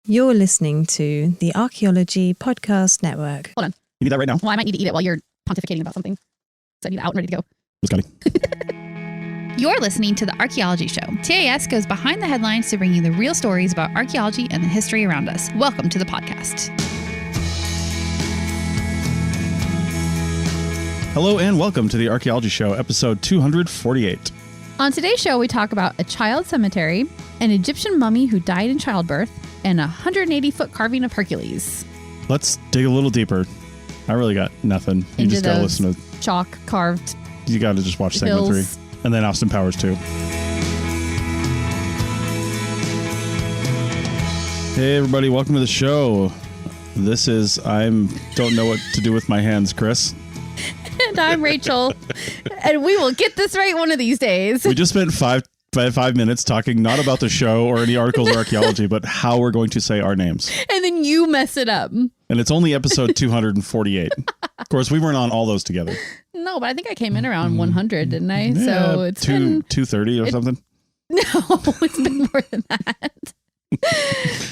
You're listening to the Archaeology Podcast Network. Hold on. You need that right now? Well, I might need to eat it while you're pontificating about something. So I need it out and ready to go. Just got it. You're listening to the Archaeology Show. TAS goes behind the headlines to bring you the real stories about archaeology and the history around us. Welcome to the podcast. Hello and welcome to the Archaeology Show, episode 248. On today's show, we talk about a child cemetery, an Egyptian mummy who died in childbirth, and a 180-foot carving of Hercules. Let's dig a little deeper. I really got nothing. You just got to listen to... chalk carved You got to just watch segment 3. And then Austin Powers 2. Hey, everybody. Welcome to the show. This is... don't know what to do with my hands, Chris. And I'm Rachel. And we will get this right one of these days. We just spent five minutes talking not about the show or any articles or archaeology, but how we're going to say our names. And then you mess it up. And it's only episode 248. Of course, we weren't on all those together. No, but I think I came in around 100, didn't I? Yeah, so it's been 230 or something. No, it's been more than that.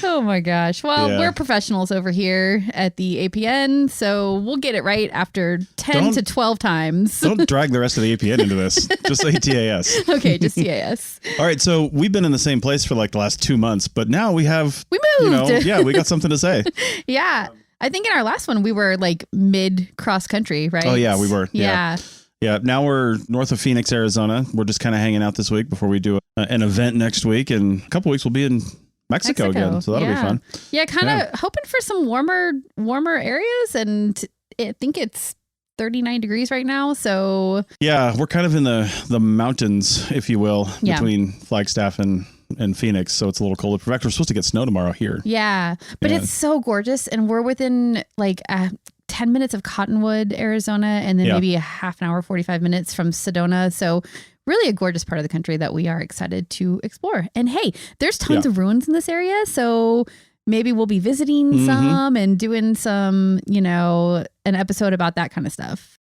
Oh my gosh. Well, we're professionals over here at the APN, so we'll get it right after 10 to 12 times. Don't drag the rest of the APN into this. Just say TAS. Okay, just TAS. All right, so we've been in the same place for like the last 2 months, but now we moved. We got something to say. Yeah. I think in our last one, we were like mid cross country, right? Oh, yeah, we were. Yeah. Yeah, now we're north of Phoenix, Arizona. We're just kind of hanging out this week before we do an event next week. And a couple weeks we'll be in Mexico again, so that'll be fun. Yeah, kind of hoping for some warmer areas, and I think it's 39 degrees right now, so... Yeah, we're kind of in the mountains, if you will, between Flagstaff and Phoenix, so it's a little colder. In fact, we're supposed to get snow tomorrow here. Yeah, but it's so gorgeous, and we're within like 10 minutes of Cottonwood, Arizona, and then maybe a half an hour, 45 minutes from Sedona, so... Really a gorgeous part of the country that we are excited to explore. And hey, there's tons of ruins in this area. So maybe we'll be visiting some and doing some, an episode about that kind of stuff.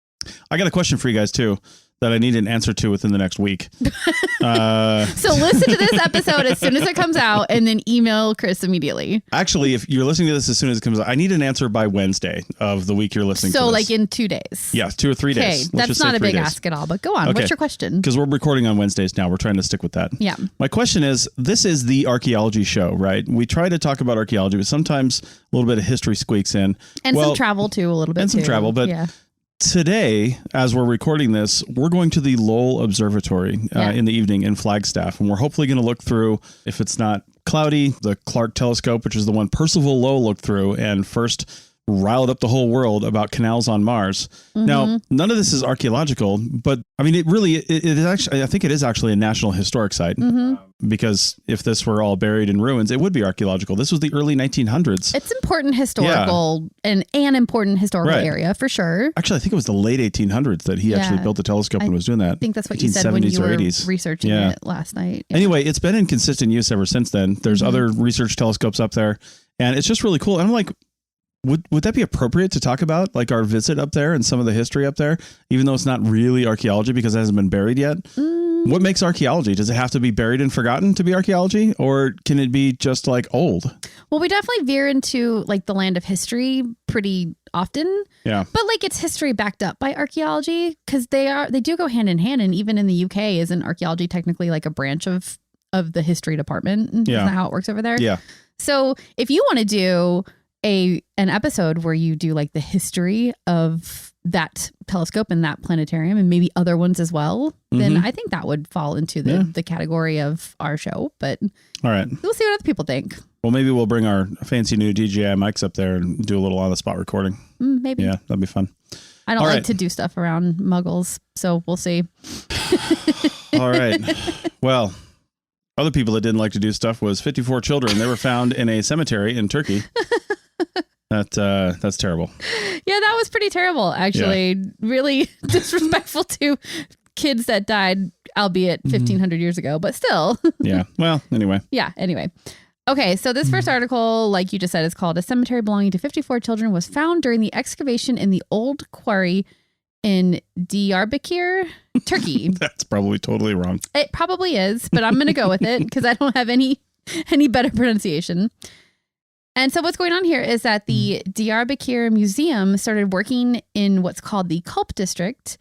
I got a question for you guys too that I need an answer to within the next week. So listen to this episode as soon as it comes out and then email Chris immediately. Actually, if you're listening to this as soon as it comes out, I need an answer by Wednesday of the week you're listening to this. So like in 2 days. Yeah, 2 or 3 days. Okay, that's not a big ask at all, but go on. Okay. What's your question? Because we're recording on Wednesdays now. We're trying to stick with that. Yeah. My question is, this is the Archaeology Show, right? We try to talk about archaeology, but sometimes a little bit of history squeaks in. And some travel too, a little bit. And some travel, but... Yeah. Today, as we're recording this, we're going to the Lowell Observatory in the evening in Flagstaff, and we're hopefully going to look through, if it's not cloudy, the Clark telescope, which is the one Percival Lowell looked through and first riled up the whole world about canals on Mars. Now, none of this is archaeological, but I mean, it is actually, I think it is actually a national historic site because if this were all buried in ruins, it would be archaeological. This was the early 1900s. It's important historical and an important historical area for sure. Actually, I think it was the late 1800s that he actually built the telescope and was doing that. I think that's what you said when you were researching it last night. Yeah. Anyway, it's been in consistent use ever since then. There's other research telescopes up there, and it's just really cool. And I'm like, would that be appropriate to talk about, like our visit up there and some of the history up there, even though it's not really archaeology because it hasn't been buried yet? What makes archaeology? Does it have to be buried and forgotten to be archaeology, or can it be just like old? Well, we definitely veer into like the land of history pretty often. Yeah. But like it's history backed up by archaeology because they do go hand in hand. And even in the UK, isn't archaeology technically like a branch of the history department? Isn't that how it works over there? Yeah. So if you want to do an episode where you do like the history of that telescope and that planetarium and maybe other ones as well, then I think that would fall into the category of our show. But all right, we'll see what other people think. Well, maybe we'll bring our fancy new DJI mics up there and do a little on the spot recording. Maybe. Yeah, that'd be fun. I don't like to do stuff around muggles, so we'll see. All right. Well, other people that didn't like to do stuff was 54 children. They were found in a cemetery in Turkey. That's terrible. Yeah, that was pretty terrible, actually. Yeah. Really disrespectful to kids that died, albeit 1,500 years ago, but still. Yeah. Well, anyway. Yeah. Anyway. Okay. So this first article, like you just said, is called "A Cemetery Belonging to 54 Children Was Found During the Excavation in the Old Quarry in Diyarbakir, Turkey." That's probably totally wrong. It probably is, but I'm going to go with it because I don't have any better pronunciation. And so what's going on here is that the Diyarbakir Museum started working in what's called the Kulp district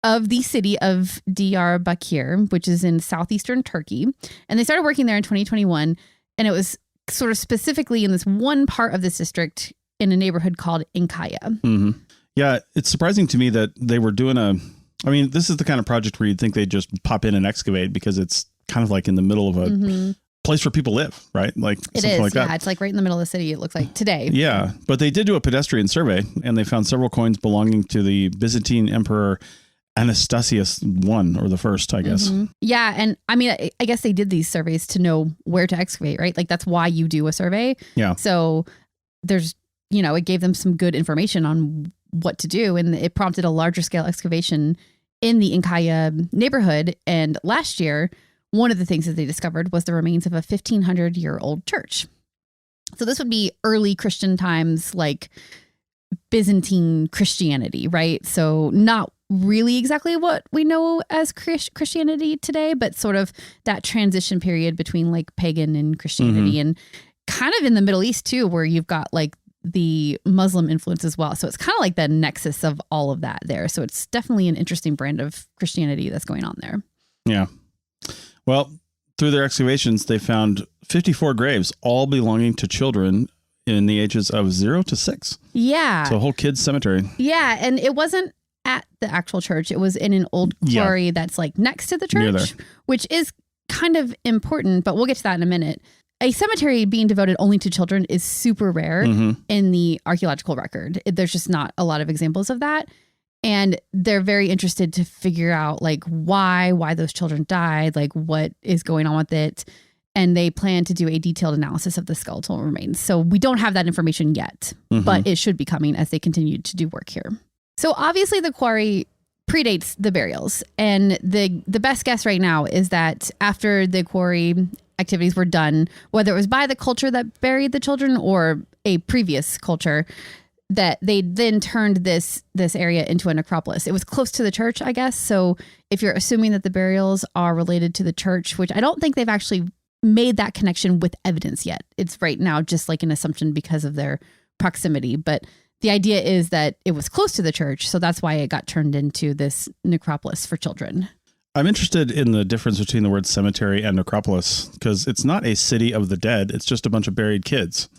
of the city of Diyarbakir, which is in southeastern Turkey. And they started working there in 2021. And it was sort of specifically in this one part of this district in a neighborhood called Inkaya. Mm-hmm. Yeah, it's surprising to me that they were doing this is the kind of project where you'd think they'd just pop in and excavate because it's kind of like in the middle of a place where people live, right? Like it something is, like that. yeah. It's like right in the middle of the city, it looks like today. Yeah, but they did do a pedestrian survey and they found several coins belonging to the Byzantine Emperor Anastasius I, or the first, I guess. Yeah. And I mean, I guess they did these surveys to know where to excavate, right? Like that's why you do a survey. Yeah. So there's, it gave them some good information on what to do. And it prompted a larger scale excavation in the Inkaya neighborhood. And last year, one of the things that they discovered was the remains of a 1,500-year-old church. So this would be early Christian times, like Byzantine Christianity, right? So not really exactly what we know as Christianity today, but sort of that transition period between like pagan and Christianity, and kind of in the Middle East too, where you've got like the Muslim influence as well. So it's kind of like the nexus of all of that there. So it's definitely an interesting brand of Christianity that's going on there. Yeah. Well, through their excavations, they found 54 graves, all belonging to children in the ages of 0 to 6. Yeah. So a whole kids cemetery. Yeah. And it wasn't at the actual church. It was in an old quarry that's like next to the church, which is kind of important, but we'll get to that in a minute. A cemetery being devoted only to children is super rare in the archaeological record. There's just not a lot of examples of that. And they're very interested to figure out like why those children died, like what is going on with it. And they plan to do a detailed analysis of the skeletal remains. So we don't have that information yet, but it should be coming as they continue to do work here. So obviously the quarry predates the burials. And the best guess right now is that after the quarry activities were done, whether it was by the culture that buried the children or a previous culture, that they then turned this area into a necropolis. It was close to the church, I guess. So if you're assuming that the burials are related to the church, which I don't think they've actually made that connection with evidence yet. It's right now just like an assumption because of their proximity. But the idea is that it was close to the church. So that's why it got turned into this necropolis for children. I'm interested in the difference between the word cemetery and necropolis, because it's not a city of the dead. It's just a bunch of buried kids.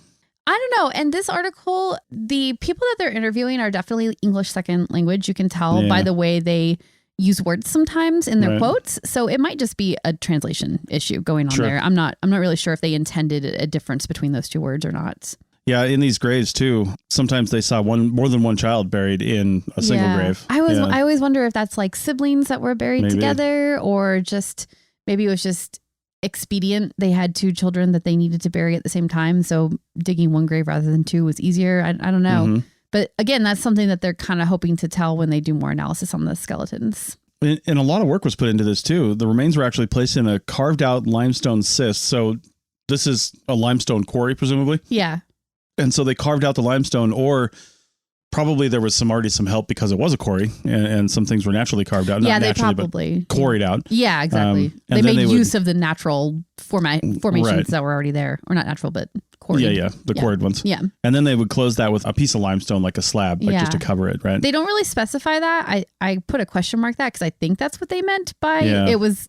I don't know. And this article, the people that they're interviewing are definitely English second language. You can tell by the way they use words sometimes in their quotes. So it might just be a translation issue going on there. I'm not really sure if they intended a difference between those two words or not. Yeah, in these graves too, sometimes they saw more than one child buried in a single grave. I always wonder if that's like siblings that were buried together, or just maybe it was just expedient. They had two children that they needed to bury at the same time. So digging one grave rather than two was easier. I don't know. But again, that's something that they're kind of hoping to tell when they do more analysis on the skeletons. And a lot of work was put into this too. The remains were actually placed in a carved out limestone cyst. So this is a limestone quarry, presumably. Yeah. And so they carved out the limestone, or probably there was already some help because it was a quarry and some things were naturally carved out. Yeah, not they naturally, probably but quarried out. Yeah, exactly. They made use of the natural formations that were already there, or not natural, but quarried. Yeah, the quarried ones. Yeah. And then they would close that with a piece of limestone, like a slab, just to cover it, right? They don't really specify that. I put a question mark that because I think that's what they meant by it was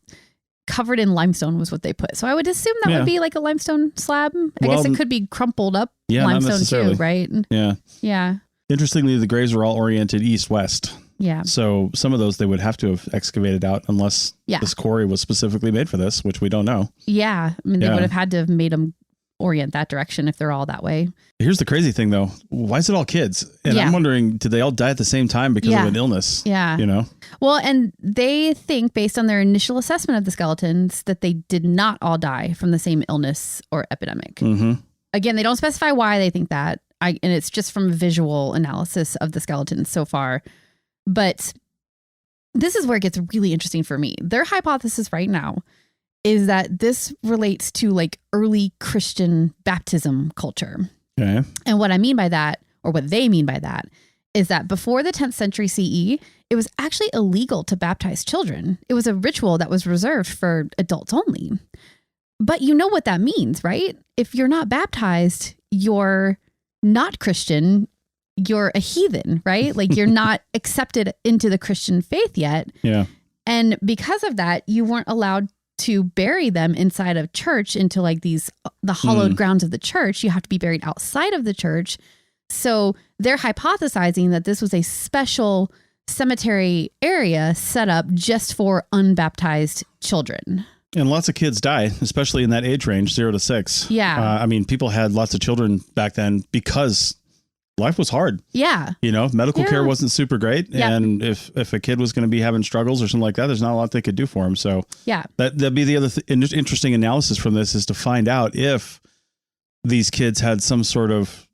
covered in limestone was what they put. So I would assume that would be like a limestone slab. I guess it could be crumpled up limestone too, right? Yeah. Yeah. Interestingly, the graves were all oriented east-west. Yeah. So some of those they would have to have excavated out unless this quarry was specifically made for this, which we don't know. Yeah. I mean, they would have had to have made them orient that direction if they're all that way. Here's the crazy thing though. Why is it all kids? And I'm wondering, did they all die at the same time because of an illness? Yeah. You know? Well, and they think based on their initial assessment of the skeletons that they did not all die from the same illness or epidemic. Again, they don't specify why they think that. And it's just from visual analysis of the skeletons so far. But this is where it gets really interesting for me. Their hypothesis right now is that this relates to like early Christian baptism culture. Okay. And what I mean by that, or what they mean by that, is that before the 10th century CE, it was actually illegal to baptize children. It was a ritual that was reserved for adults only. But you know what that means, right? If you're not baptized, you're not Christian, you're a heathen, right? Like you're not accepted into the Christian faith yet. Yeah. And because of that, you weren't allowed to bury them inside of church into like the hallowed grounds of the church. You have to be buried outside of the church. So they're hypothesizing that this was a special cemetery area set up just for unbaptized children. And lots of kids die, especially in that age range, 0 to 6. Yeah. I mean, people had lots of children back then because life was hard. Yeah. You know, medical care Yeah. wasn't super great. Yeah. And if a kid was going to be having struggles or something like that, there's not a lot they could do for him. So Yeah. that'd be the other interesting analysis from this, is to find out if these kids had some sort of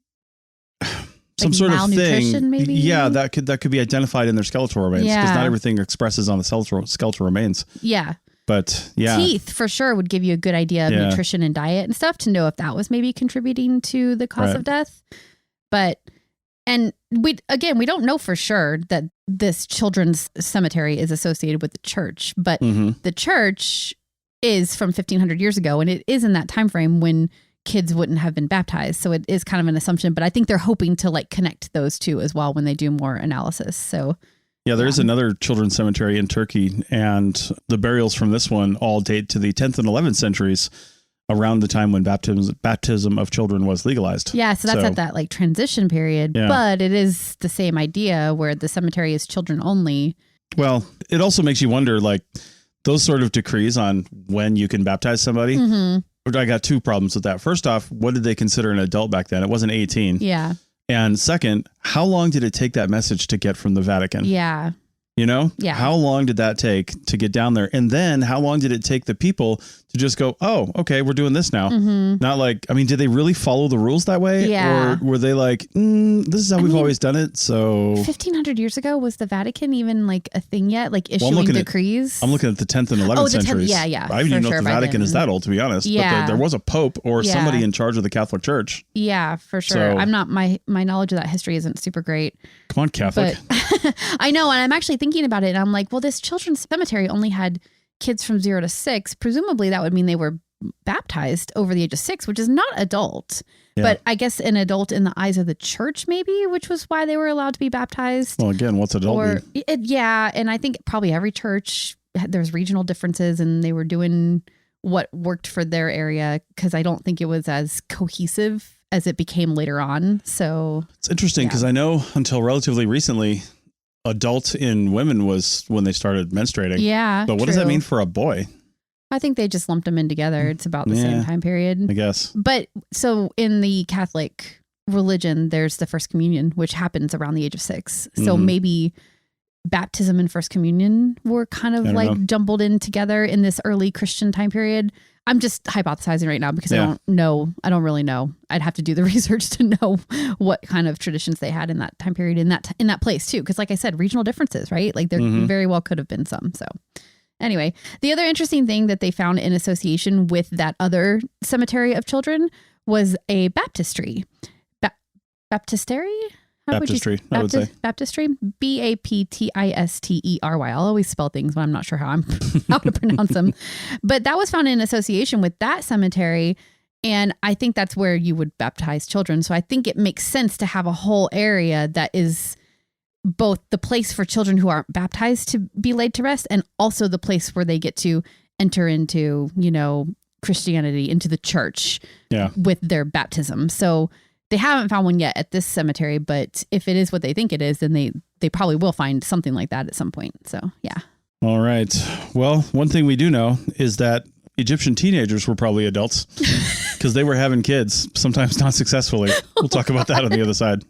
malnutrition, thing. maybe? Yeah, that could be identified in their skeletal remains, because Yeah. not everything expresses on the skeletal remains. Yeah. But yeah. Teeth for sure would give you a good idea of Yeah. nutrition and diet and stuff to know if that was maybe contributing to the cause Right. of death. But, and we don't know for sure that this children's cemetery is associated with the church, but the church is from 1500 years ago, and it is in that time frame when kids wouldn't have been baptized. So it is kind of an assumption, but I think they're hoping to like connect those two as well when they do more analysis. So Yeah, there is another children's cemetery in Turkey, and the burials from this one all date to the 10th and 11th centuries, around the time when baptism of children was legalized. yeah, so that's at that like transition period, Yeah. but it is the same idea where the cemetery is children only. Well, it also makes you wonder, like, those sort of decrees on when you can baptize somebody. I got two problems with that. First off, what did they consider an adult back then? It wasn't 18. Yeah. And second, how long did it take that message to get from the Vatican? Yeah. You know? Yeah. How long did that take to get down there? And then how long did it take the people to just go, oh, okay, we're doing this now? Not like, I mean, did they really follow the rules that way? Yeah. Or were they like, this is how we've always done it? So 1500 years ago, was the Vatican even like a thing yet? Like issuing decrees? I'm looking at the 10th and 11th the 10th, centuries. yeah, yeah, I didn't even know for if the sure, Vatican is that old, to be honest. Yeah. But there was a pope or Yeah. somebody in charge of the Catholic Church. Yeah, for sure. So- I'm not, my knowledge of that history isn't super great. Come on, Catholic. But I know, and I'm actually thinking about it, and I'm like, well, this children's cemetery only had kids from 0 to 6. Presumably that would mean they were baptized over the age of 6, which is not adult. Yeah. But I guess an adult in the eyes of the church, maybe, which was why they were allowed to be baptized. Well, again, what's adult mean? Yeah, and I think probably every church, there's regional differences, and they were doing what worked for their area, because I don't think it was as cohesive as it became later on. So It's interesting because I know until relatively recently, adult in women was when they started menstruating. yeah. But what does that true. mean for a boy? I think they just lumped them in together. It's about the same Yeah. time period. I guess. But so in the Catholic religion, there's the First Communion, which happens around the age of 6. So maybe baptism and First Communion were kind of like jumbled in together in this early Christian time period. I'm just hypothesizing right now because I don't know. I don't really know. I'd have to do the research to know what kind of traditions they had in that time period, in that place too. Because like I said, regional differences, right? Like there very well could have been some. So anyway, the other interesting thing that they found in association with that other cemetery of children was a baptistry. Baptistery? Baptistry, I would say. Baptistry? Baptistery. I'll always spell things when I'm not sure how to pronounce them. But that was found in association with that cemetery. And I think that's where you would baptize children. So I think it makes sense to have a whole area that is both the place for children who aren't baptized to be laid to rest, and also the place where they get to enter into, Christianity, into the church with their baptism. So they haven't found one yet at this cemetery, but if it is what they think it is, then they probably will find something like that at some point. So, yeah. All right. Well, one thing we do know is that Egyptian teenagers were probably adults because they were having kids, sometimes not successfully. We'll talk about that on the other side.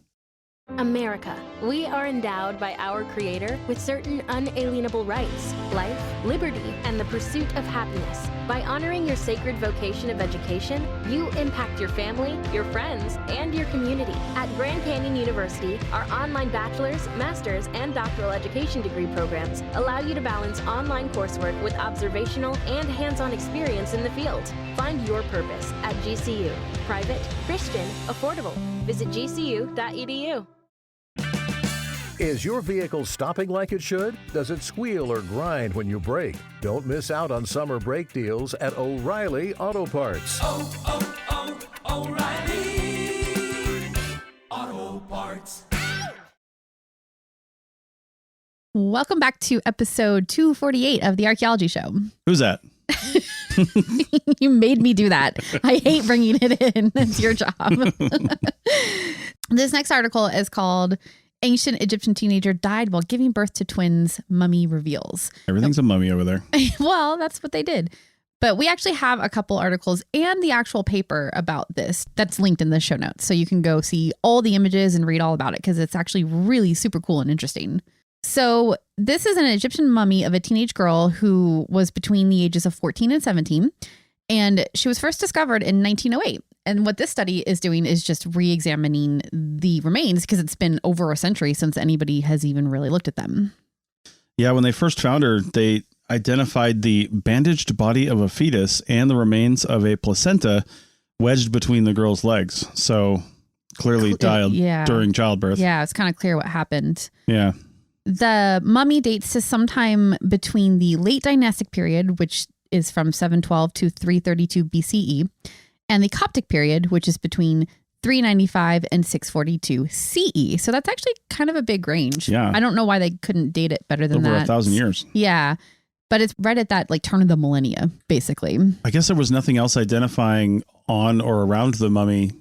America. We are endowed by our Creator with certain unalienable rights: life, liberty, and the pursuit of happiness. By honoring your sacred vocation of education, you impact your family, your friends, and your community. At Grand Canyon University, our online bachelor's, master's, and doctoral education degree programs allow you to balance online coursework with observational and hands-on experience in the field. Find your purpose at GCU. Private, Christian, affordable. Visit gcu.edu. Is your vehicle stopping like it should? Does it squeal or grind when you brake? Don't miss out on summer brake deals at O'Reilly Auto Parts. O'Reilly Welcome back to episode 248 of the Archaeology Show. Who's that? You made me do that. I hate bringing it in. It's your job. This next article is called Ancient Egyptian Teenager Died While Giving Birth to Twins, Mummy Reveals. Everything's a mummy over there. Well, that's what they did. But we actually have a couple articles and the actual paper about this that's linked in the show notes. So you can go see all the images and read all about it because it's actually really super cool and interesting. So this is an Egyptian mummy of a teenage girl who was between the ages of 14 and 17. And she was first discovered in 1908. And what this study is doing is just re-examining the remains because it's been over a century since anybody has even really looked at them. Yeah, when they first found her, they identified the bandaged body of a fetus and the remains of a placenta wedged between the girl's legs. So clearly died during childbirth. Yeah, it's kind of clear what happened. Yeah. The mummy dates to sometime between the late dynastic period, which is from 712 to 332 BCE, and the Coptic period, which is between 395 and 642 CE. So that's actually kind of a big range. Yeah. I don't know why they couldn't date it better than Over that. 1,000 years. Yeah. But it's right at that like turn of the millennia, basically. I guess there was nothing else identifying on or around the mummy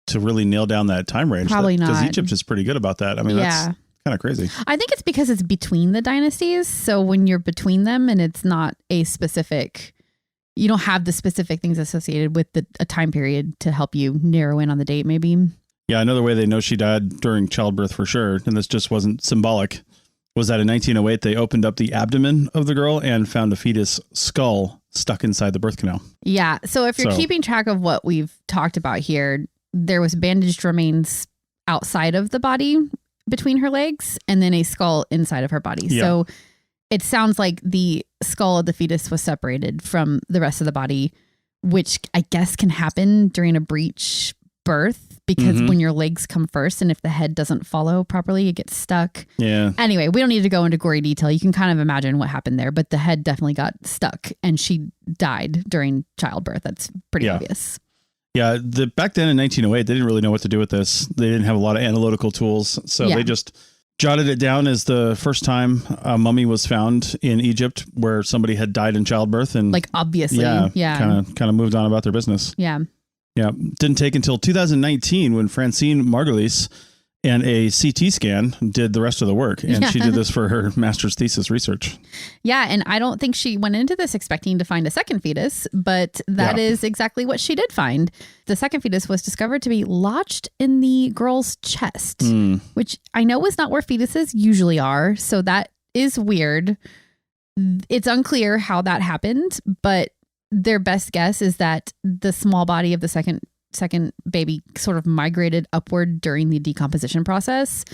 to really nail down that time range. Probably not. Because Egypt is pretty good about that. I mean, that's kind of crazy. I think it's because it's between the dynasties. So when you're between them and it's not a specific, you don't have the specific things associated with a time period to help you narrow in on the date, maybe. Yeah, another way they know she died during childbirth for sure, and this just wasn't symbolic, was that in 1908, they opened up the abdomen of the girl and found a fetus skull stuck inside the birth canal. Yeah. So if you're keeping track of what we've talked about here, there was bandaged remains outside of the body between her legs and then a skull inside of her body. Yeah. So it sounds like the skull of the fetus was separated from the rest of the body, which I guess can happen during a breech birth because when your legs come first and if the head doesn't follow properly, it gets stuck. Yeah. Anyway, we don't need to go into gory detail. You can kind of imagine what happened there, but the head definitely got stuck and she died during childbirth. That's pretty obvious. Yeah, back then in 1908, they didn't really know what to do with this. They didn't have a lot of analytical tools, so they just jotted it down as the first time a mummy was found in Egypt where somebody had died in childbirth, and like obviously, kind of moved on about their business. Yeah. Didn't take until 2019 when Francine Margulies and a CT scan did the rest of the work. And she did this for her master's thesis research. Yeah. And I don't think she went into this expecting to find a second fetus, but that is exactly what she did find. The second fetus was discovered to be lodged in the girl's chest, which I know is not where fetuses usually are. So that is weird. It's unclear how that happened, but their best guess is that the small body of the second baby sort of migrated upward during the decomposition process.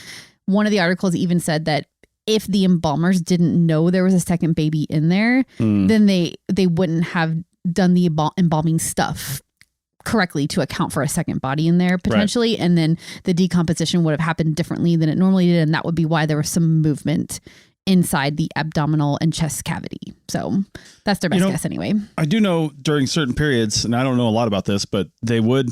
One of the articles even said that if the embalmers didn't know there was a second baby in there, then they wouldn't have done the embalming stuff correctly to account for a second body in there potentially. Right. And then the decomposition would have happened differently than it normally did. And that would be why there was some movement inside the abdominal and chest cavity. So that's their best guess anyway. I do know during certain periods, and I don't know a lot about this, but they would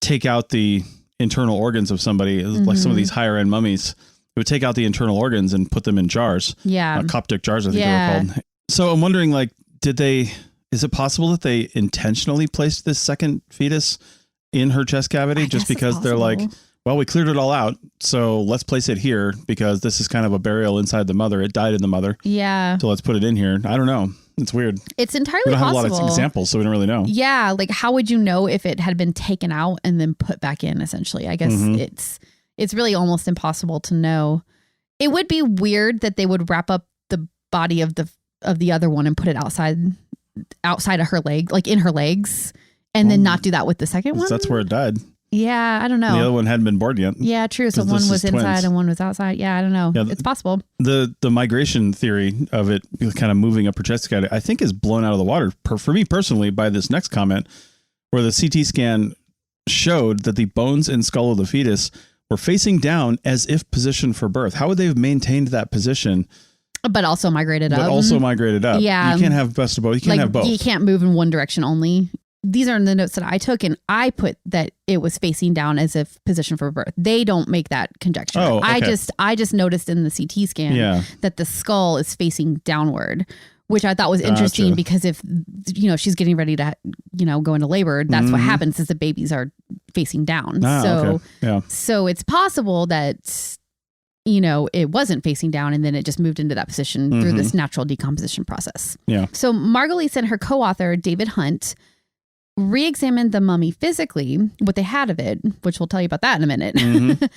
take out the internal organs of somebody, like some of these higher end mummies. They would take out the internal organs and put them in jars. Yeah. Coptic jars, I think they were called. So I'm wondering, like, is it possible that they intentionally placed this second fetus in her chest cavity just because they're like, well, we cleared it all out, so let's place it here because this is kind of a burial inside the mother. It died in the mother. Yeah. So let's put it in here. I don't know. It's weird. It's entirely possible. We don't possible. have a lot of examples, so we don't really know. Yeah. Like, how would you know if it had been taken out and then put back in, essentially? I guess it's really almost impossible to know. It would be weird that they would wrap up the body of the other one and put it outside of her leg, like in her legs, and then not do that with the second one. That's where it died. Yeah, I don't know. The other one hadn't been born yet. Yeah, true. So one was inside and one was outside. Yeah, I don't know. Yeah, it's possible. The migration theory of it kind of moving up her chest cavity, I think, is blown out of the water for me personally by this next comment, where the CT scan showed that the bones and skull of the fetus were facing down as if positioned for birth. How would they have maintained that position? But also migrated up. Yeah. You can't have best of both. You can't have both. You can't move in one direction only. these are the notes that I took, and I put that it was facing down as if position for birth. They don't make that conjecture. Oh, okay. I just noticed in the CT scan that the skull is facing downward, which I thought was interesting because if, she's getting ready to, go into labor, that's what happens is the babies are facing down. So it's possible that, it wasn't facing down and then it just moved into that position through this natural decomposition process. Yeah. So Margulies and her co-author, David Hunt, re-examined the mummy physically, what they had of it, which we'll tell you about that in a minute.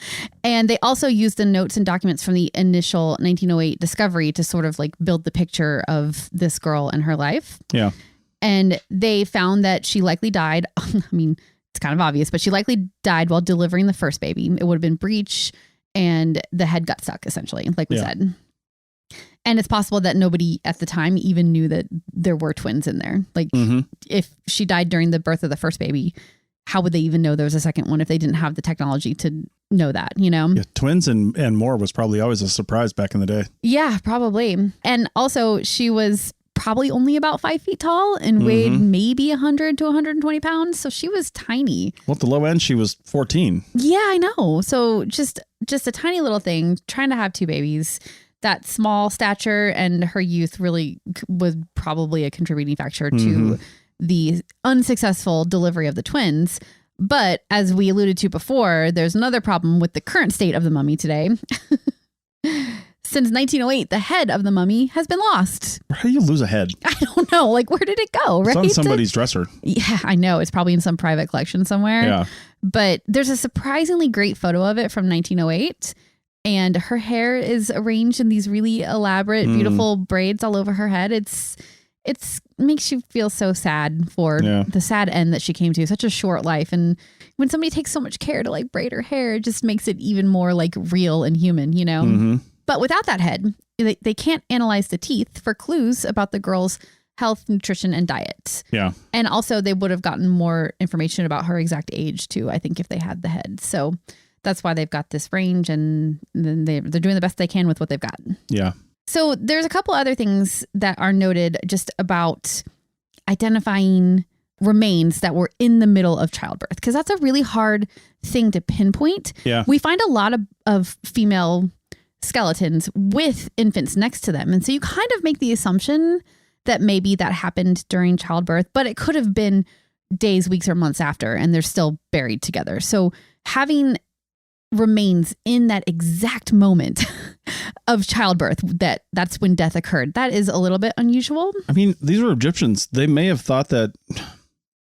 And they also used the notes and documents from the initial 1908 discovery to sort of like build the picture of this girl and her life. Yeah. And they found that she likely died. I mean, it's kind of obvious, but she likely died while delivering the first baby. It would have been breech and the head got stuck, essentially, like we said. And it's possible that nobody at the time even knew that there were twins in there. Like if she died during the birth of the first baby, how would they even know there was a second one if they didn't have the technology to know that, Yeah, twins and more was probably always a surprise back in the day. Yeah, probably. And also she was probably only about 5 feet tall and weighed maybe 100 to 120 pounds. So she was tiny. Well, at the low end, she was 14. Yeah, I know. So just a tiny little thing, trying to have 2 babies. That small stature and her youth really was probably a contributing factor to the unsuccessful delivery of the twins. But as we alluded to before, there's another problem with the current state of the mummy today. Since 1908, the head of the mummy has been lost. How do you lose a head? I don't know. Like, where did it go? Right? It's on somebody's dresser. Yeah, I know. It's probably in some private collection somewhere. Yeah. But there's a surprisingly great photo of it from 1908. And her hair is arranged in these really elaborate, beautiful braids all over her head. It's makes you feel so sad for the sad end that she came to, such a short life. And when somebody takes so much care to like braid her hair, it just makes it even more like real and human, But without that head, they can't analyze the teeth for clues about the girl's health, nutrition, and diet. Yeah. And also they would have gotten more information about her exact age too, I think, if they had the head. So that's why they've got this range, and then they're doing the best they can with what they've got. Yeah. So there's a couple other things that are noted just about identifying remains that were in the middle of childbirth, because that's a really hard thing to pinpoint. Yeah. We find a lot of female skeletons with infants next to them. And so you kind of make the assumption that maybe that happened during childbirth, but it could have been days, weeks, or months after, and they're still buried together. So having remains in that exact moment of childbirth, that's when death occurred, that is a little bit unusual. I mean, these were Egyptians. They may have thought that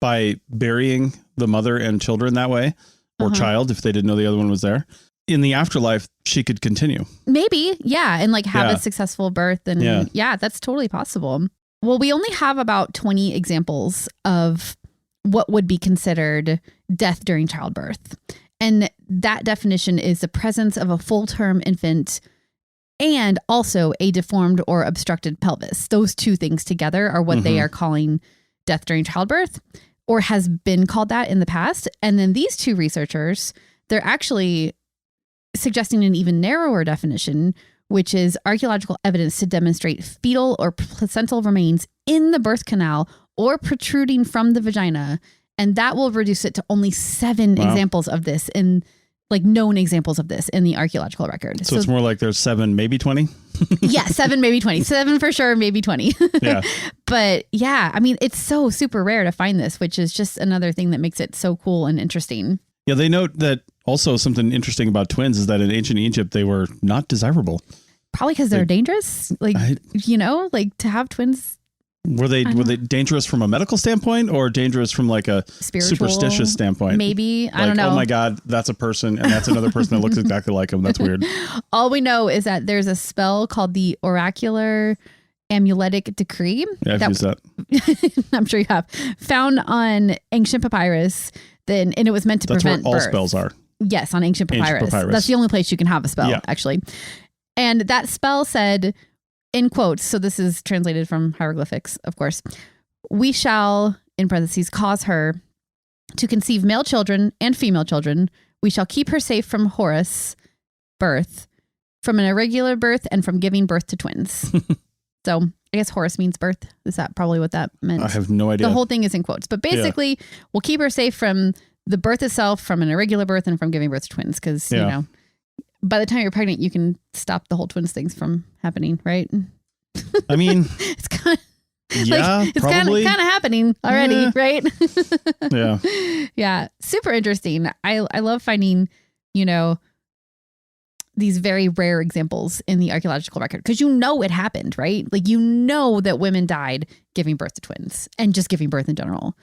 by burying the mother and children that way, or child, if they didn't know the other one was there, in the afterlife, she could continue. Maybe. Yeah. And like have a successful birth. And yeah, that's totally possible. Well, we only have about 20 examples of what would be considered death during childbirth. And that definition is the presence of a full-term infant and also a deformed or obstructed pelvis. Those two things together are what they are calling death during childbirth, or has been called that in the past. And then these two researchers, they're actually suggesting an even narrower definition, which is archaeological evidence to demonstrate fetal or placental remains in the birth canal or protruding from the vagina. And that will reduce it to only 7 examples of this, in like known examples of this in the archaeological record. So it's more like there's 7, maybe 20. Yeah, 7, maybe 20. 7 for sure, maybe 20. Yeah. But yeah, I mean, it's so super rare to find this, which is just another thing that makes it so cool and interesting. Yeah, they note that also something interesting about twins is that in ancient Egypt, they were not desirable. Probably because they're dangerous. Like, like to have twins. Were they dangerous from a medical standpoint or dangerous from like a spiritual, superstitious standpoint? Maybe. I don't know. Oh my God, that's a person and that's another person that looks exactly like him. That's weird. All we know is that there's a spell called the oracular amuletic decree. Yeah, I've used that. I'm sure you have. Found on ancient papyrus. And it was meant to prevent birth. That's where all spells are. Yes, on ancient papyrus. That's the only place you can have a spell, actually. And that spell said, in quotes, so this is translated from hieroglyphics, of course, "We shall," in parentheses, "cause her to conceive male children and female children. We shall keep her safe from Horus birth, from an irregular birth, and from giving birth to twins." So I guess Horus means birth. Is that probably what that meant? I have no idea. The whole thing is in quotes. But basically, we'll keep her safe from the birth itself, from an irregular birth, and from giving birth to twins. Because, you know, by the time you're pregnant, you can stop the whole twins things from happening, right? I mean, it's kind of... Yeah, it's probably. kind of happening already, right? Yeah. Yeah. Super interesting. I love finding, you know, these very rare examples in the archaeological record because you know it happened, right? Like, you know that women died giving birth to twins and just giving birth in general.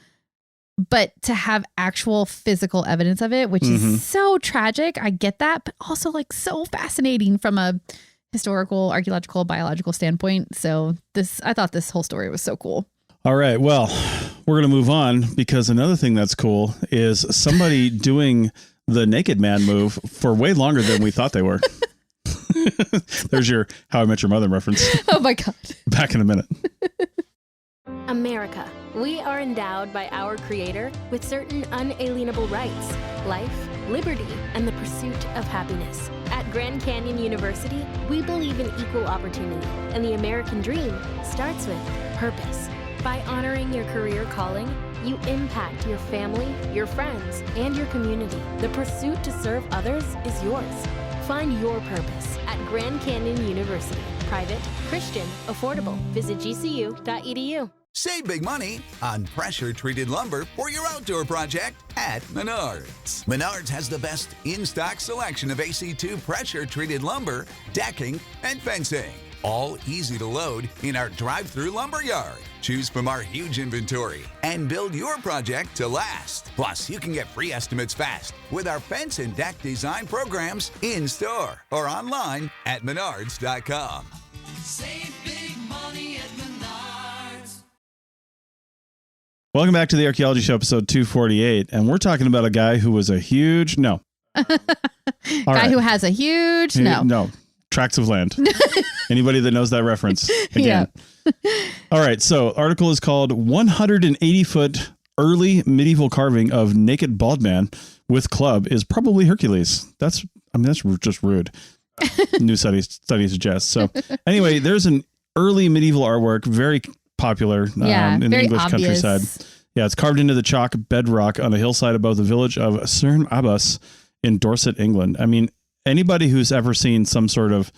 But to have actual physical evidence of it, which is so tragic, I get that, but also like so fascinating from a historical, archaeological, biological standpoint. So I thought this whole story was so cool. All right. Well, we're going to move on because another thing that's cool is somebody doing the naked man move for way longer than we thought they were. There's your How I Met Your Mother reference. Oh my God. Back in a minute. America. We are endowed by our Creator with certain unalienable rights: life, liberty, and the pursuit of happiness. At Grand Canyon University, we believe in equal opportunity, and the American dream starts with purpose. By honoring your career calling, you impact your family, your friends, and your community. The pursuit to serve others is yours. Find your purpose at Grand Canyon University. Private, Christian, affordable. Visit gcu.edu. Save big money on pressure-treated lumber for your outdoor project at Menards. Menards has the best in-stock selection of AC2 pressure-treated lumber, decking, and fencing. All easy to load in our drive-through lumber yard. Choose from our huge inventory and build your project to last. Plus, you can get free estimates fast with our fence and deck design programs in-store or online at menards.com. Save big money at Menards. Welcome back to the Archaeology Show, episode 248. And we're talking about a guy who was a huge no. Guy who has a huge no. Tracts of land. Anybody that knows that reference? Again. Yeah. All right. So article is called 180-foot early medieval carving of naked bald man with club is probably Hercules. That's just rude. New study suggests. So anyway, there's an early medieval artwork, very popular in the English obvious. countryside. Yeah, it's carved into the chalk bedrock on a hillside above the village of Cerne Abbas in Dorset, England. I mean, anybody who's ever seen some sort of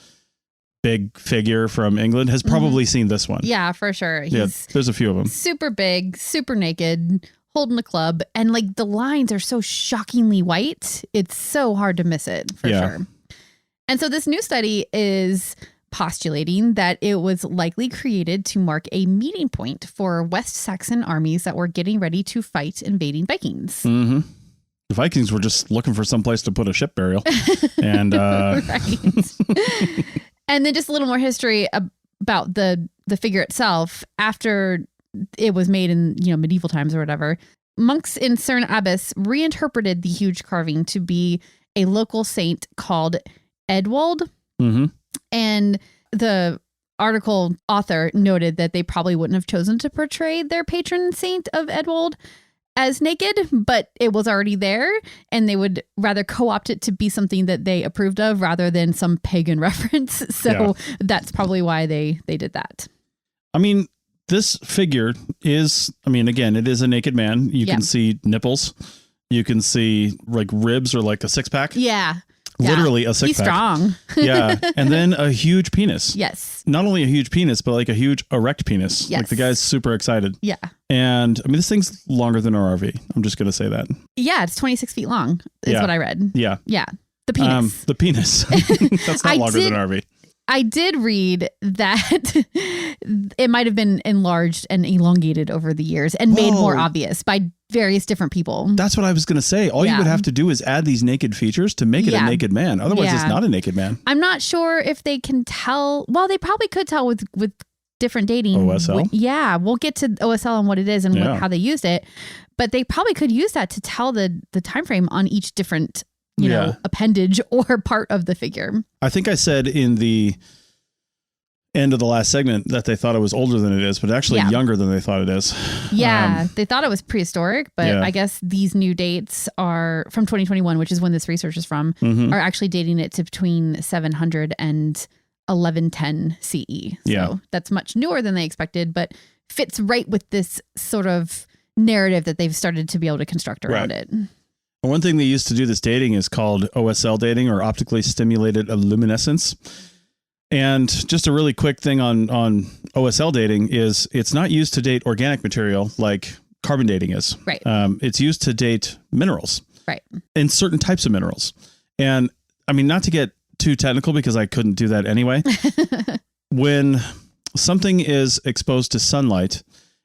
big figure from England has probably seen this one. Yeah, for sure. There's a few of them. Super big, super naked, holding a club. And like the lines are so shockingly white. It's so hard to miss it for sure. And so this new study is postulating that it was likely created to mark a meeting point for West Saxon armies that were getting ready to fight invading Vikings. Mm-hmm. The Vikings were just looking for some place to put a ship burial. And right. And then just a little more history about the figure itself. After it was made in medieval times or whatever, monks in Cerne Abbas reinterpreted the huge carving to be a local saint called Edwald. Mm-hmm. And the article author noted that they probably wouldn't have chosen to portray their patron saint of Edwald as naked, but it was already there, and they would rather co-opt it to be something that they approved of rather than some pagan reference. So that's probably why they did that. I mean, this figure is, again, it is a naked man. You can see nipples. You can see like ribs or like a six pack. Yeah. Literally a six pack. He's strong. Yeah. And then a huge penis. Yes. Not only a huge penis, but like a huge erect penis. Yes. Like the guy's super excited. Yeah. And this thing's longer than our RV. I'm just going to say that. Yeah. It's 26 feet long is what I read. Yeah. Yeah. The penis. The penis. That's not longer than an RV. I did read that it might have been enlarged and elongated over the years and made more obvious by various different people. That's what I was going to say. All you would have to do is add these naked features to make it a naked man. Otherwise, it's not a naked man. I'm not sure if they can tell. Well, they probably could tell with different dating. OSL? We'll get to OSL and what it is and how they used it. But they probably could use that to tell the time frame on each different appendage or part of the figure. I think I said in the end of the last segment that they thought it was older than it is, but actually younger than they thought it is. Yeah, they thought it was prehistoric, but I guess these new dates are from 2021, which is when this research is from, are actually dating it to between 700 and 1110 CE. So that's much newer than they expected, but fits right with this sort of narrative that they've started to be able to construct around it. One thing they used to do this dating is called OSL dating, or optically stimulated luminescence. And just a really quick thing on OSL dating is it's not used to date organic material like carbon dating is. Right. It's used to date minerals. Right. And certain types of minerals. And I mean, not to get too technical because I couldn't do that anyway. When something is exposed to sunlight,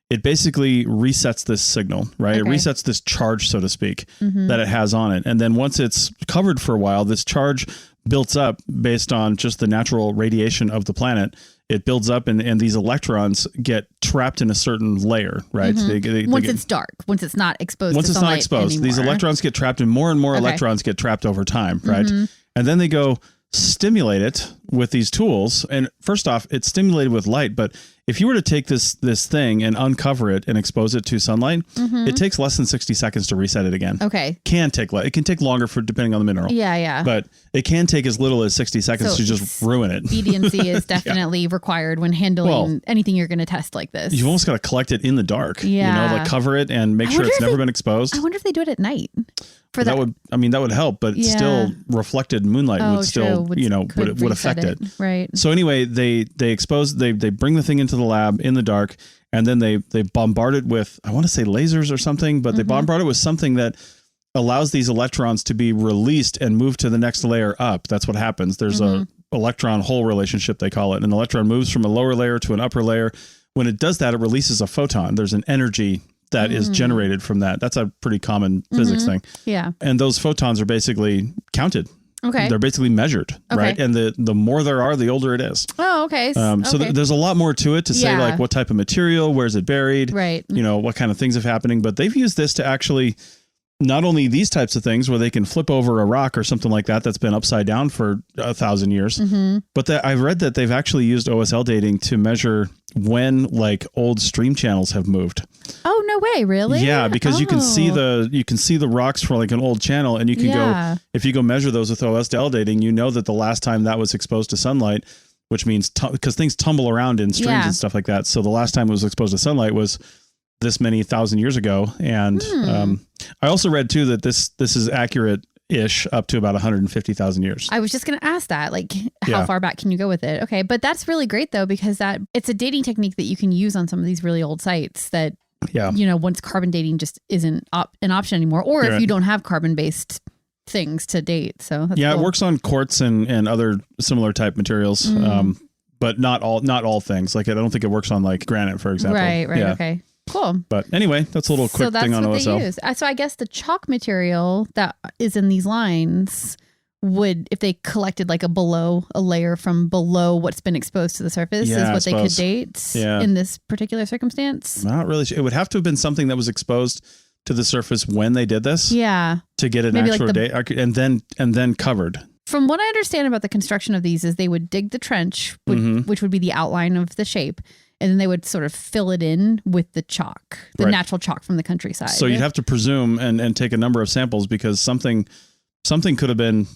it basically resets this signal, right? Okay. It resets this charge, so to speak, that it has on it. And then once it's covered for a while, this charge builds up based on just the natural radiation of the planet. It builds up and these electrons get trapped in a certain layer, right? Once it's dark, once it's not exposed once to it's sunlight not exposed, anymore. these electrons get trapped and more electrons get trapped over time, right? And then they go stimulate it with these tools. And first off, it's stimulated with light. But if you were to take this thing and uncover it and expose it to sunlight, it takes less than 60 seconds to reset it again. Okay. It can take longer for depending on the mineral. Yeah. But it can take as little as 60 seconds to just ruin it. BD&C is definitely required when handling anything you're going to test like this. You've almost got to collect it in the dark. Yeah. You know, like cover it and make sure it's never been exposed. I wonder if they do it at night. That would help, but still reflected moonlight would still, would affect it. Right. So anyway, they bring the thing into the lab in the dark, and then they bombard it with, I want to say lasers or something, but they bombard it with something that allows these electrons to be released and move to the next layer up. That's what happens. There's a electron hole relationship, they call it. An electron moves from a lower layer to an upper layer. When it does that, it releases a photon. There's an energy that is generated from that. That's a pretty common physics thing. Yeah. And those photons are basically counted. Okay. They're basically measured, right? And the more there are, the older it is. Oh, okay. So there's a lot more to it to say, like, what type of material, where's it buried? Right. What kind of things have happening. But they've used this to actually, not only these types of things where they can flip over a rock or something like that that's been upside down for 1,000 years, but I've read that they've actually used OSL dating to measure when like old stream channels have moved. Oh, no way. Really? Yeah. Because you can see the rocks for like an old channel, and you can go, if you go measure those with OSL dating, you know that the last time that was exposed to sunlight, which means because things tumble around in streams and stuff like that. So the last time it was exposed to sunlight was this many 1,000 years ago. And I also read too that this is accurate-ish up to about 150,000 years. I was just going to ask that, like, how far back can you go with it? Okay, but that's really great though, because it's a dating technique that you can use on some of these really old sites that, once carbon dating just isn't an option anymore, or if you don't have carbon-based things to date. So that's cool. It works on quartz and other similar type materials, but not all things. Like I don't think it works on like granite, for example. Right. Okay. Cool. But anyway, that's a little quick thing on OSL. They use. So I guess the chalk material that is in these lines would, if they collected like a layer from below what's been exposed to the surface, is what they could date in this particular circumstance. Not really. It would have to have been something that was exposed to the surface when they did this. Yeah. To get an actual date, and then covered. From what I understand about the construction of these is they would dig the trench, which would be the outline of the shape. And then they would sort of fill it in with the chalk, the natural chalk from the countryside. So you'd have to presume and take a number of samples because something could have been,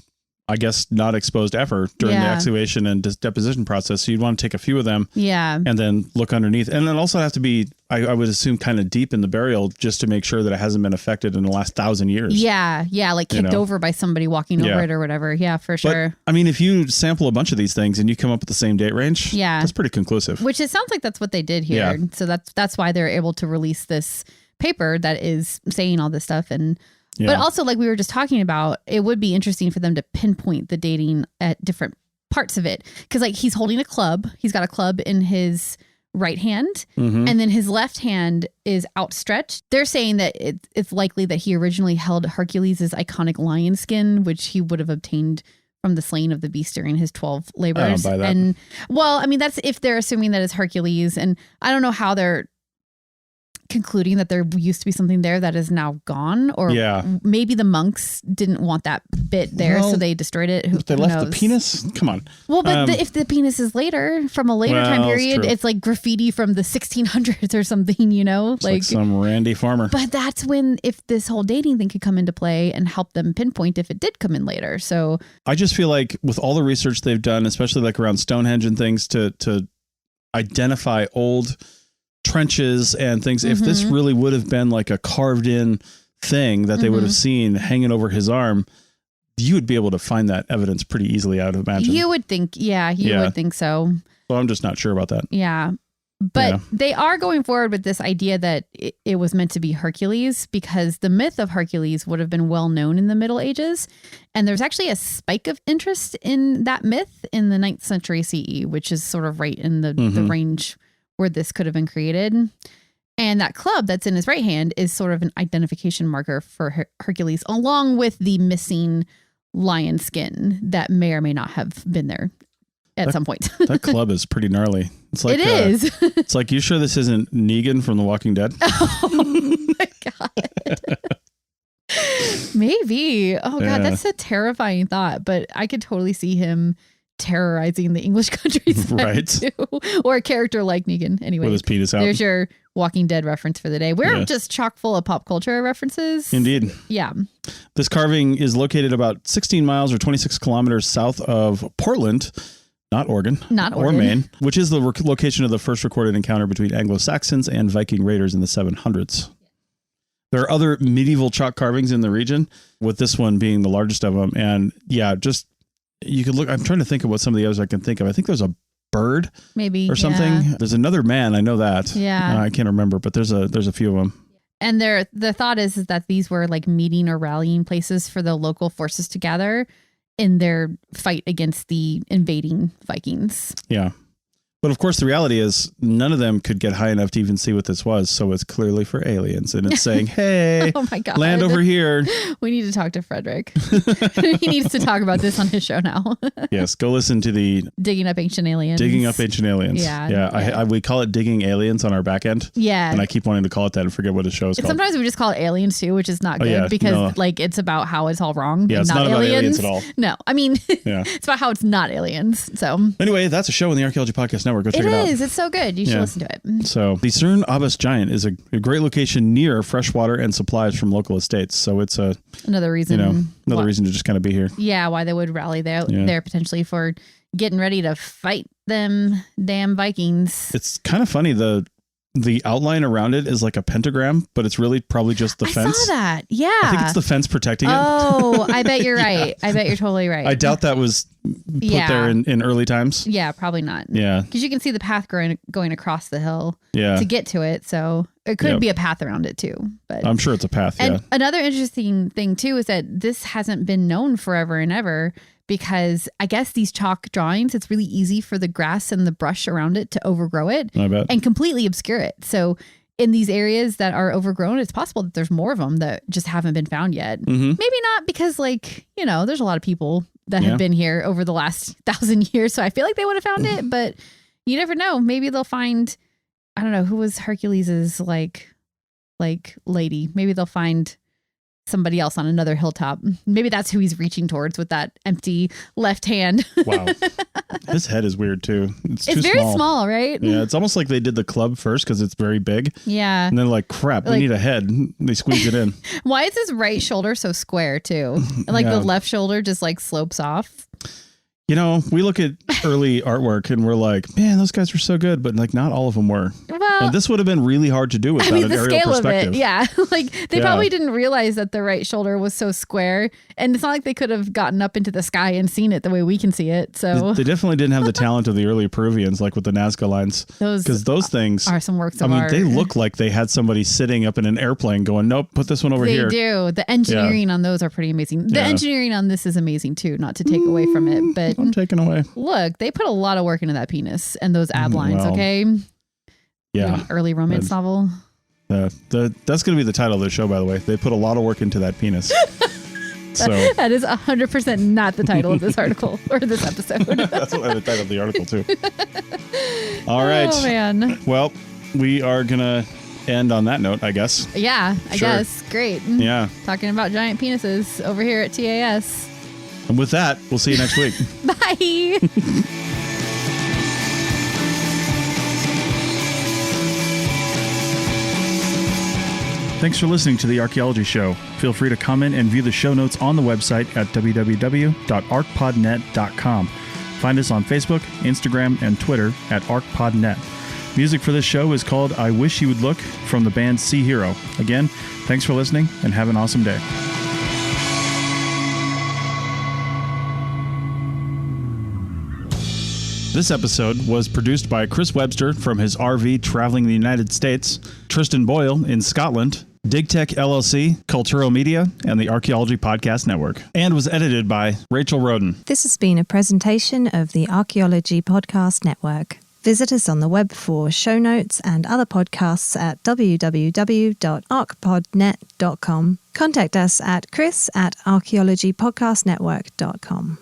I guess, not exposed ever during the excavation and deposition process. So you'd want to take a few of them and then look underneath. And then also have to be, I would assume, kind of deep in the burial just to make sure that it hasn't been affected in the last 1,000 years. Yeah, like kicked over by somebody walking over it or whatever. Yeah, for sure. But, I mean, if you sample a bunch of these things and you come up with the same date range, that's pretty conclusive. Which it sounds like that's what they did here. Yeah. So that's why they're able to release this paper that is saying all this stuff. And but also, like we were just talking about, it would be interesting for them to pinpoint the dating at different parts of it. Because like he's holding a club. He's got a club in his right hand, and then his left hand is outstretched. They're saying that it's likely that he originally held Hercules' iconic lion skin, which he would have obtained from the slaying of the beast during his 12 labors. And well, I mean, that's if they're assuming that it's Hercules. And I don't know how they're concluding that there used to be something there that is now gone, or maybe the monks didn't want that bit there, so they destroyed it. If they left the penis, come on. Well, but if the penis is later, from a later time period, it's like graffiti from the 1600s or something, you know, like some Randy Farmer. But that's when, if this whole dating thing could come into play and help them pinpoint if it did come in later. So I just feel like with all the research they've done, especially like around Stonehenge and things, to identify old trenches and things, if this really would have been like a carved in thing that they would have seen hanging over his arm, you would be able to find that evidence pretty easily, I would imagine. You would think, you would think so. Well, I'm just not sure about that. Yeah. But they are going forward with this idea that it was meant to be Hercules, because the myth of Hercules would have been well known in the Middle Ages. And there's actually a spike of interest in that myth in the 9th century CE, which is sort of right in the range where this could have been created. And that club that's in his right hand is sort of an identification marker for Hercules, along with the missing lion skin that may or may not have been there at some point. That club is pretty gnarly. It's like, it is. It's like, you sure this isn't Negan from The Walking Dead? Oh my God. Maybe. Oh God, that's a terrifying thought, but I could totally see him terrorizing the English countryside, right? Too. Or a character like Negan. Anyway, with his penis out. There's your Walking Dead reference for the day. We're just chock full of pop culture references. Indeed. Yeah. This carving is located about 16 miles or 26 kilometers south of Portland, not Oregon, or Maine, which is the location of the first recorded encounter between Anglo-Saxons and Viking raiders in the 700s. There are other medieval chalk carvings in the region, with this one being the largest of them. And you could look, I'm trying to think of what some of the others I can think of. I think there's a bird maybe or something. Yeah. There's another man. I know that. Yeah. I can't remember, but there's a few of them. And the thought is that these were like meeting or rallying places for the local forces to gather in their fight against the invading Vikings. Yeah. But of course, the reality is none of them could get high enough to even see what this was. So it's clearly for aliens. And it's saying, hey, oh my God, land over here. We need to talk to Frederick. He needs to talk about this on his show now. Yes. Go listen to the Digging Up Ancient Aliens. Yeah. We call it Digging Aliens on our back end. Yeah. And I keep wanting to call it that and forget what the show is called. Sometimes we just call it Aliens too, which is not good because like it's about how it's all wrong. Yeah, it's not about aliens at all. No, I mean, it's about how it's not aliens. So anyway, that's a show in the Archaeology Podcast Network. Go check it out. It is. It's so good. You should listen to it. So the Cern Abbas Giant is a great location near fresh water and supplies from local estates. So it's another reason, reason to just kind of be here. Yeah. Why they would rally there potentially for getting ready to fight them damn Vikings. It's kind of funny. The outline around it is like a pentagram, but it's really probably just the fence. I saw that. Yeah. I think it's the fence protecting it. Oh, I bet you're right. I bet you're totally right. I doubt that was put there in early times. Yeah, probably not. Yeah. Because you can see the path going across the hill to get to it. So it could be a path around it too. But I'm sure it's a path. And another interesting thing too is that this hasn't been known forever and ever. Because I guess these chalk drawings, it's really easy for the grass and the brush around it to overgrow it and completely obscure it. So in these areas that are overgrown, it's possible that there's more of them that just haven't been found yet. Mm-hmm. Maybe not because there's a lot of people that have been here over the last 1,000 years. So I feel like they would have found it, but you never know. Maybe they'll find, I don't know, who was Hercules's like lady. Maybe they'll find somebody else on another hilltop. Maybe that's who he's reaching towards with that empty left hand. Wow. His head is weird too. It's too very small, right? Yeah. It's almost like they did the club first because it's very big. Yeah. And then like, crap, we need a head. They squeeze it in. Why is his right shoulder so square too? And the left shoulder just like slopes off. We look at early artwork and we're like, man, those guys were so good, but like not all of them were. Well, and this would have been really hard to do without an aerial perspective. Yeah. They probably didn't realize that the right shoulder was so square, and it's not like they could have gotten up into the sky and seen it the way we can see it. So they definitely didn't have the talent of the early Peruvians, like with the Nazca lines, because those things are some works of art. They look like they had somebody sitting up in an airplane going, nope, put this one over here. They do. The engineering on those are pretty amazing. The engineering on this is amazing too, not to take away from it, but I'm taking away. Look, they put a lot of work into that penis and those ab lines. Okay. Yeah. Early romance novel. That's going to be the title of the show, by the way. They put a lot of work into that penis. So that is 100% not the title of this article or this episode. That's what I titled of the article too. All right. Oh man. Well, we are going to And on that note, I guess. Yeah, I Sure. guess. Great. Yeah. Talking about giant penises over here at TAS. And with that, we'll see you next week. Bye. Thanks for listening to The Archaeology Show. Feel free to comment and view the show notes on the website at www.arcpodnet.com. Find us on Facebook, Instagram, and Twitter at ArcPodNet. Music for this show is called I Wish You Would Look from the band Sea Hero. Again, thanks for listening and have an awesome day. This episode was produced by Chris Webster from his RV traveling the United States, Tristan Boyle in Scotland, DigTech LLC, Culturo Media, and the Archaeology Podcast Network, and was edited by Rachel Roden. This has been a presentation of the Archaeology Podcast Network. Visit us on the web for show notes and other podcasts at www.arcpodnet.com. Contact us at chris@archaeologypodcastnetwork.com.